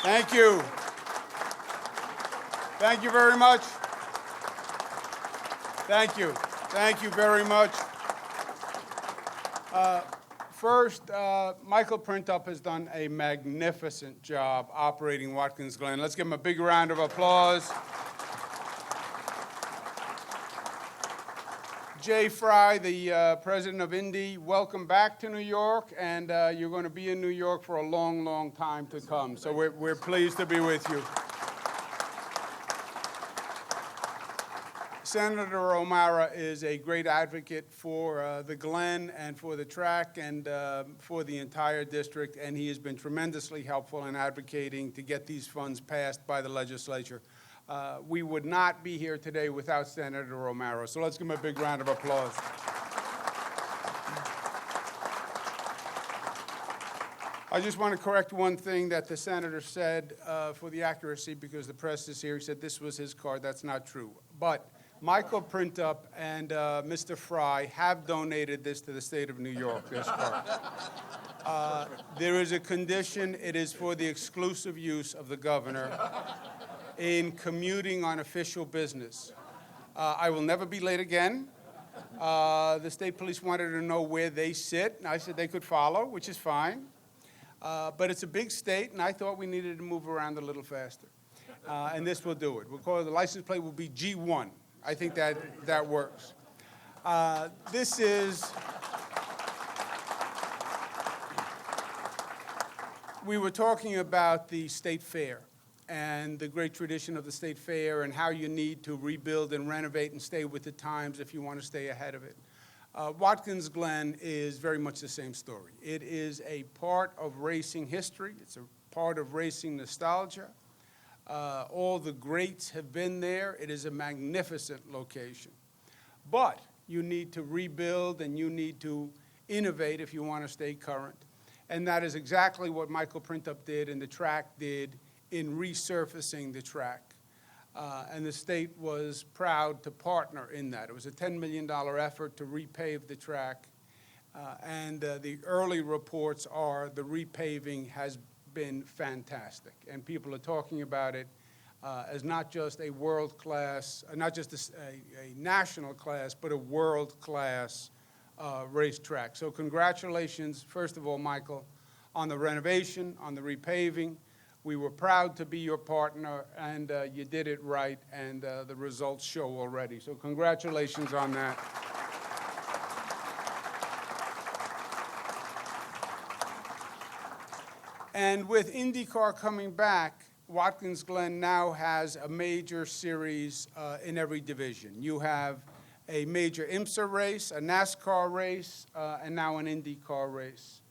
Thank you. Thank you very much. Thank you. Thank you very much. First, Michael Printup has done a magnificent job operating Watkins Glen. Let's give him a big round of applause. Jay Fry, the president of Indy, welcome back to New York, and you're going to be in New York for a long, long time to come. So we're pleased to be with you. Senator O'Mara is a great advocate for the Glen and for the track and for the entire district, and he has been tremendously helpful in advocating to get these funds passed by the legislature. We would not be here today without Senator O'Mara, so let's give him a big round of applause. I just want to correct one thing that the senator said for the accuracy, because the press is here. He said this was his card. That's not true. But Michael Printup and Mr. Fry have donated this to the state of New York, this card. There is a condition. It is for the exclusive use of the governor in commuting on official business. I will never be late again. The state police wanted to know where they sit, and I said they could follow, which is fine. But it's a big state, and I thought we needed to move around a little faster. And this will do it. We'll call it, the license plate will be G1. I think that works. We were talking about the state fair and the great tradition of the state fair and how you need to rebuild and renovate and stay with the times if you want to stay ahead of it. Watkins Glen is very much the same story. It is a part of racing history. It's a part of racing nostalgia. All the greats have been there. It is a magnificent location. But you need to rebuild and you need to innovate if you want to stay current. And that is exactly what Michael Printup did and the track did in resurfacing the track. And the state was proud to partner in that. It was a $10 million effort to repave the track. And the early reports are the repaving has been fantastic, and people are talking about it as not just a world-class, not just a national class, but a world-class racetrack. So congratulations, first of all, Michael, on the renovation, on the repaving. We were proud to be your partner, and you did it right, and the results show already. So congratulations on that. And with IndyCar coming back, Watkins Glen now has a major series in every division. You have a major IMSA race, a NASCAR race, and now an IndyCar race.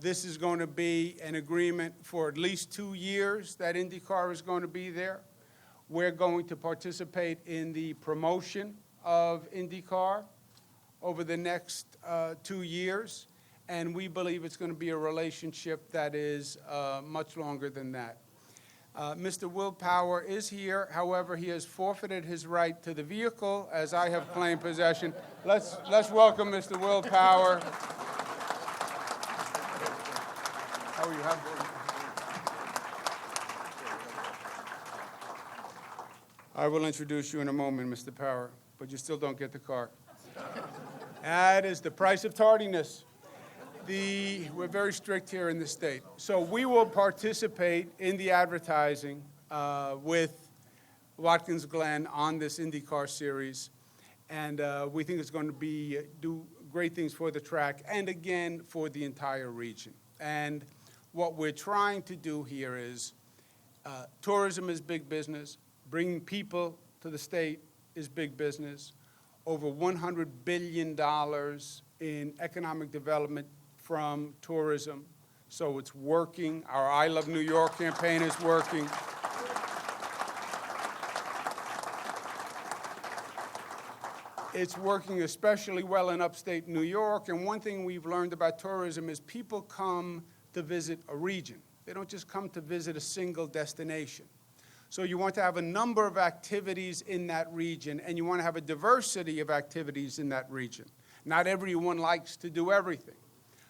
This is going to be an agreement for at least 2 years that IndyCar is going to be there. We're going to participate in the promotion of IndyCar over the next 2 years. And we believe it's going to be a relationship that is much longer than that. Mr. Willpower is here. However, he has forfeited his right to the vehicle, as I have claimed possession. Let's welcome Mr. Willpower. How are you? I will introduce you in a moment, Mr. Power, but you still don't get the car. That is the price of tardiness. We're very strict here in the state. So we will participate in the advertising with Watkins Glen on this IndyCar Series. And we think it's going to do great things for the track and, again, for the entire region. And what we're trying to do here is tourism is big business. Bringing people to the state is big business. Over $100 billion in economic development from tourism. So it's working. Our I Love New York campaign is working. It's working especially well in upstate New York. And one thing we've learned about tourism is people come to visit a region. They don't just come to visit a single destination. So you want to have a number of activities in that region, and you want to have a diversity of activities in that region. Not everyone likes to do everything.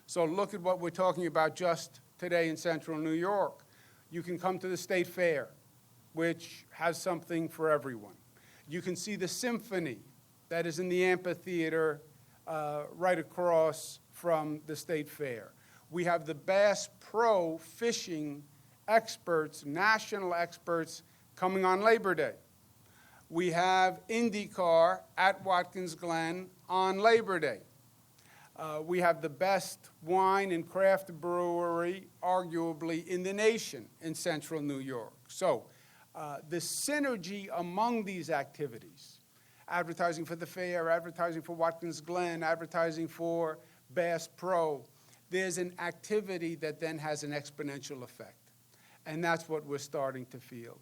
So look at what we're talking about just today in central New York. You can come to the State Fair, which has something for everyone. You can see the symphony that is in the amphitheater right across from the State Fair. We have the Bass Pro fishing experts, national experts, coming on Labor Day. We have IndyCar at Watkins Glen on Labor Day. We have the best wine and craft brewery, arguably, in the nation in central New York. So the synergy among these activities, advertising for the fair, advertising for Watkins Glen, advertising for Bass Pro, there's an activity that then has an exponential effect. And that's what we're starting to feel.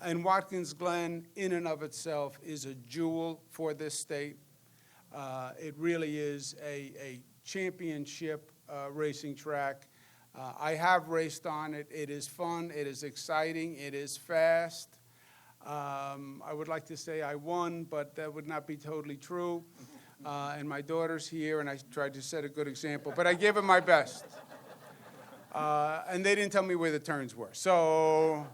And Watkins Glen, in and of itself, is a jewel for this state. It really is a championship racing track. I have raced on it. It is fun. It is exciting. It is fast. I would like to say I won, but that would not be totally true. And my daughter's here, and I tried to set a good example, but I gave it my best. And they didn't tell me where the turns were. So,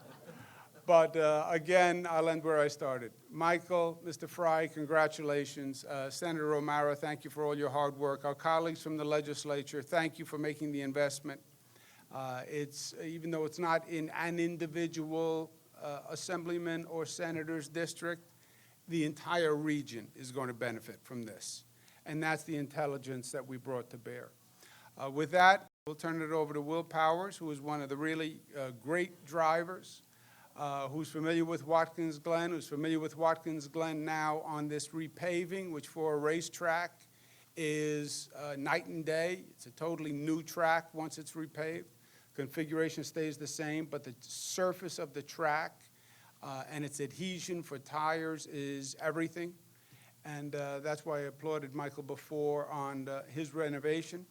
but again, I'll end where I started. Michael, Mr. Fry, congratulations. Senator O'Mara, thank you for all your hard work. Our colleagues from the legislature, thank you for making the investment. Even though it's not in an individual assemblyman or senator's district, the entire region is going to benefit from this. And that's the intelligence that we brought to bear. With that, we'll turn it over to Will Powers, who is one of the really great drivers, who's familiar with Watkins Glen, now on this repaving, which for a racetrack is night and day. It's a totally new track once it's repaved. Configuration stays the same, but the surface of the track and its adhesion for tires is everything. And that's why I applauded Michael before on his renovation.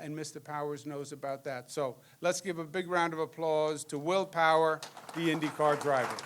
And Mr. Powers knows about that. So let's give a big round of applause to Will Power, the IndyCar driver.